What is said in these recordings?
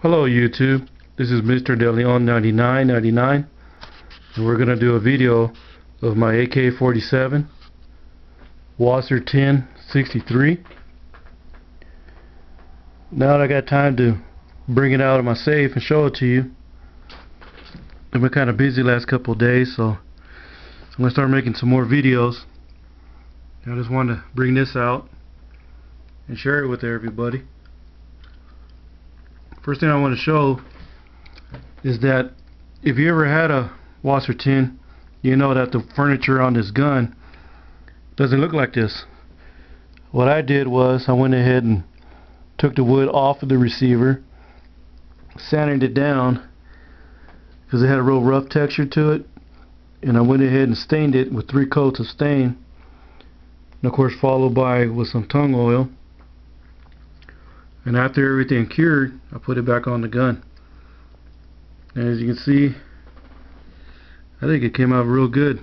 Hello YouTube, this is Mr. DeLeon9999 and we're going to do a video of my AK-47 Wasser 1063. Now that I got time to bring it out of my safe and show it to you. I've been kind of busy last couple of days, so I'm going to start making some more videos. I just wanted to bring this out and share it with everybody. First thing I want to show is that if you ever had a Wasser 10, you know that the furniture on this gun doesn't look like this. What I did was I went ahead and took the wood off of the receiver, sanded it down because it had a real rough texture to it, and I went ahead and stained it with 3 coats of stain, and of course followed by with some tung oil. And after everything cured, I put it back on the gun. And as you can see, I think it came out real good.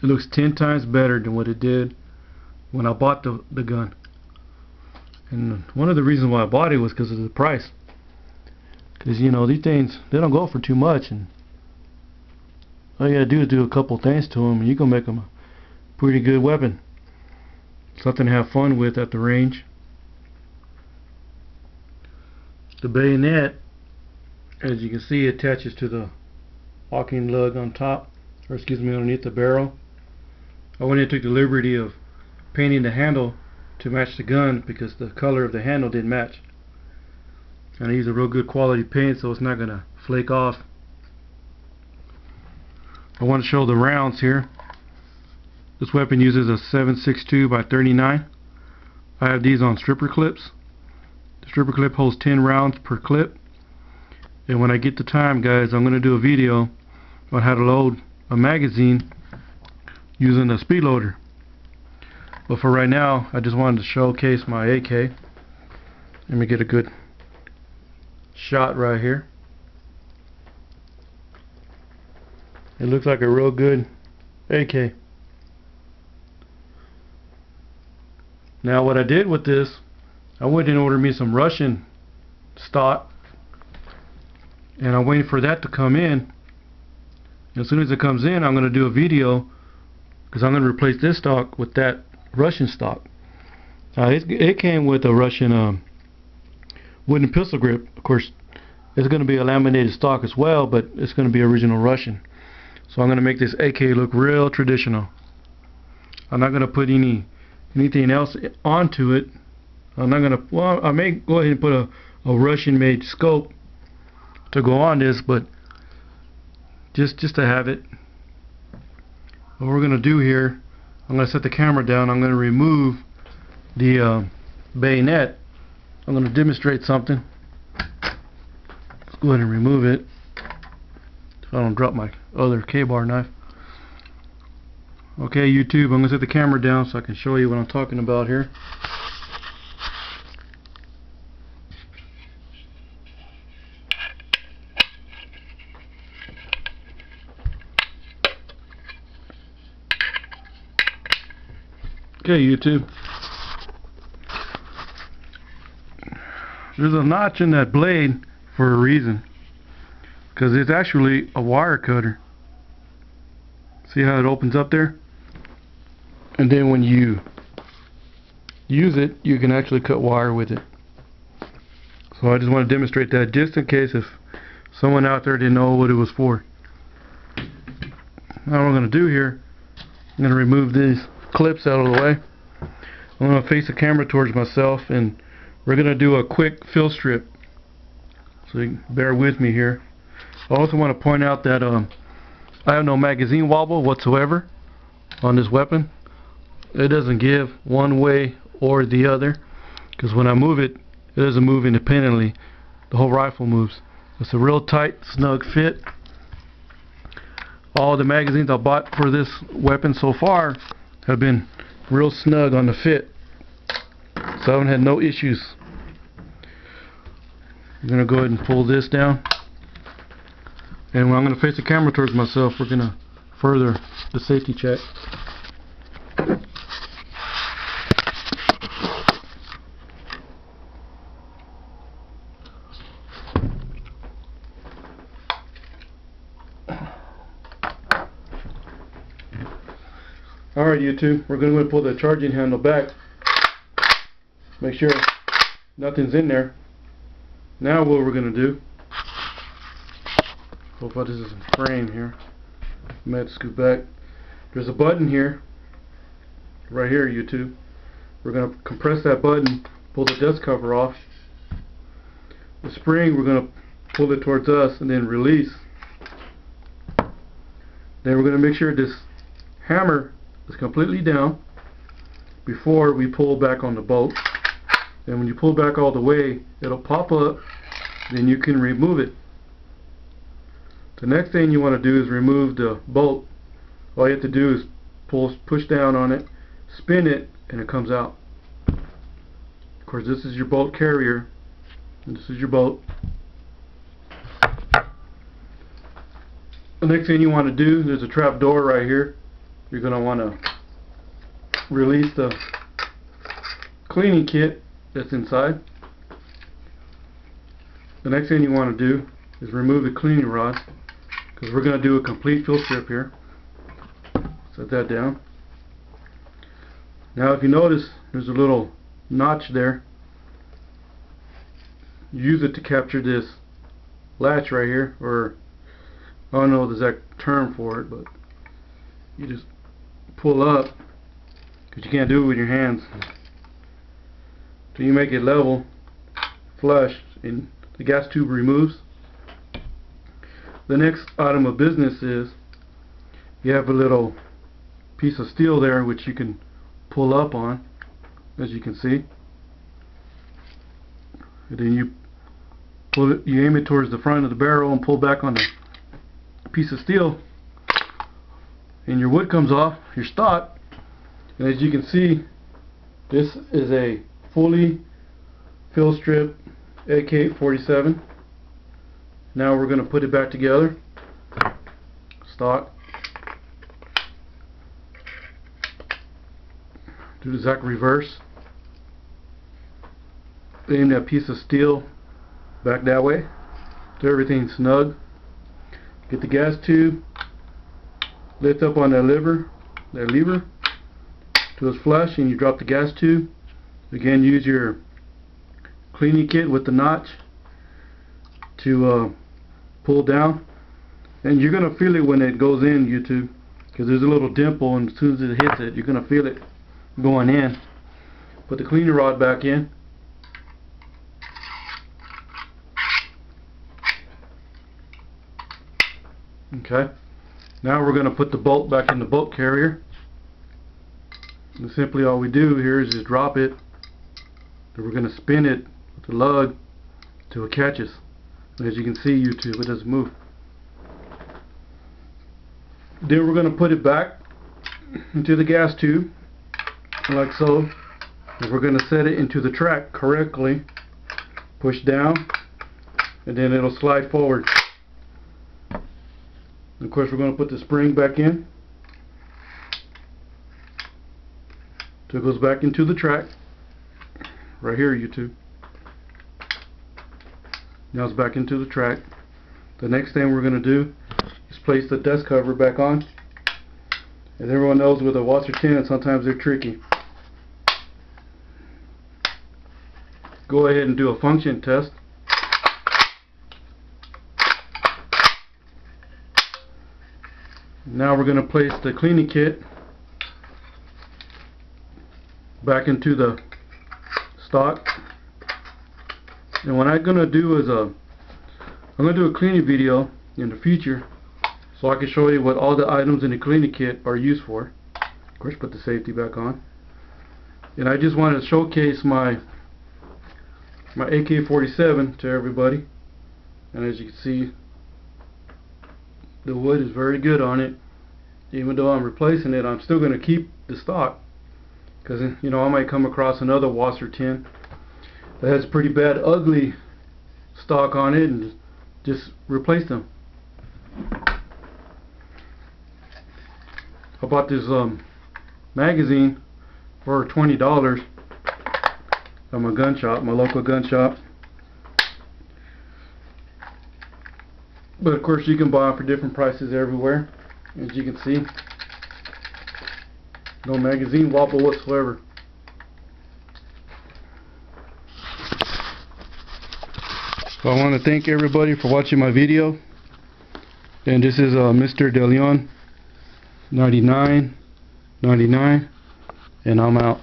It looks 10 times better than what it did when I bought the gun. And one of the reasons why I bought it was because of the price. Because, you know, these things, they don't go for too much. And all you gotta do is do a couple things to them, and you can make them a pretty good weapon. Something to have fun with at the range. The bayonet, as you can see, attaches to the locking lug on top, or excuse me, underneath the barrel. I went and took the liberty of painting the handle to match the gun because the color of the handle didn't match. And I used a real good quality paint, so it's not going to flake off. I want to show the rounds here. This weapon uses a 7.62 by 39. I have these on stripper clips. The stripper clip holds 10 rounds per clip, and when I get the time, guys, I'm going to do a video on how to load a magazine using a speed loader. But for right now, I just wanted to showcase my AK. Let me get a good shot right here. It looks like a real good AK. Now what I did with this, I went and ordered me some Russian stock, and I'm waiting for that to come in. As soon as it comes in, I'm going to do a video because I'm going to replace this stock with that Russian stock. It came with a Russian wooden pistol grip. Of course, it's going to be a laminated stock as well, but it's going to be original Russian. So I'm going to make this AK look real traditional. I'm not going to put anything else onto it. I'm not gonna. Well, I may go ahead and put a Russian-made scope to go on this, but just to have it. What we're gonna do here, I'm gonna set the camera down. I'm gonna remove the bayonet. I'm gonna demonstrate something. Let's go ahead and remove it so I don't drop my other K-bar knife. Okay, YouTube, I'm gonna set the camera down so I can show you what I'm talking about here. Okay, YouTube, there's a notch in that blade for a reason, because it's actually a wire cutter. See how it opens up there? And then when you use it, you can actually cut wire with it. So I just want to demonstrate that just in case if someone out there didn't know what it was for. Now what I'm going to do here, I'm going to remove these clips out of the way. I'm going to face the camera towards myself, and we're going to do a quick fill strip, so you can bear with me here. I also want to point out that I have no magazine wobble whatsoever on this weapon. It doesn't give one way or the other, because when I move it, it doesn't move independently. The whole rifle moves. It's a real tight, snug fit. All the magazines I bought for this weapon so far have been real snug on the fit, so I haven't had no issues. I'm going to go ahead and pull this down, and when I'm going to face the camera towards myself, we're going to further the safety check. Alright YouTube, we're going to pull the charging handle back. Make sure nothing's in there. Now what we're going to do, hopefully this is in frame here. I might have to scoot back. There's a button here, right here YouTube. We're going to compress that button, pull the dust cover off. The spring, we're going to pull it towards us and then release. Then we're going to make sure this hammer is completely down before we pull back on the bolt. And when you pull back all the way, it'll pop up, then you can remove it. The next thing you want to do is remove the bolt. All you have to do is push down on it, spin it, and it comes out. Of course, this is your bolt carrier, and this is your bolt. The next thing you want to do, there's a trap door right here. You're going to want to release the cleaning kit that's inside. The next thing you want to do is remove the cleaning rod, because we're going to do a complete fill strip here. Set that down. Now if you notice, there's a little notch there. Use it to capture this latch right here, or I don't know the exact term for it, but you just pull up, because you can't do it with your hands. So you make it level, flush, and the gas tube removes. The next item of business is you have a little piece of steel there which you can pull up on, as you can see. And then you pull it, you aim it towards the front of the barrel and pull back on the piece of steel, and your wood comes off, your stock. And as you can see, this is a fully fill strip AK-47. Now we're going to put it back together. Stock. Do the exact reverse. Aim that piece of steel back that way, so everything's snug. Get the gas tube, lift up on that lever till it's flush, and you drop the gas tube. Again, use your cleaning kit with the notch to pull down, and you're gonna feel it when it goes in, YouTube, because there's a little dimple, and as soon as it hits it, you're gonna feel it going in. Put the cleaning rod back in. Okay, now we're going to put the bolt back in the bolt carrier, and simply all we do here is just drop it, and we're going to spin it with the lug till it catches. And as you can see, YouTube, it doesn't move. Then we're going to put it back into the gas tube like so, and we're going to set it into the track correctly. Push down, and then it'll slide forward. Of course, we're going to put the spring back in, so it goes back into the track right here, YouTube. Now it's back into the track. The next thing we're going to do is place the dust cover back on. As everyone knows, with a washer tin, sometimes they're tricky. Go ahead and do a function test. Now we're going to place the cleaning kit back into the stock. And what I'm going to do is I'm going to do a cleaning video in the future, so I can show you what all the items in the cleaning kit are used for. Of course, put the safety back on. And I just want to showcase my AK-47 to everybody. And as you can see, the wood is very good on it. Even though I'm replacing it, I'm still going to keep the stock, because you know, I might come across another washer tin that has pretty bad, ugly stock on it, and just replace them. I bought this magazine for $20 at my gun shop, my local gun shop. But of course, you can buy them for different prices everywhere, as you can see. No magazine wobble whatsoever. So I want to thank everybody for watching my video. And this is Mr. DeLeon 99, and I'm out.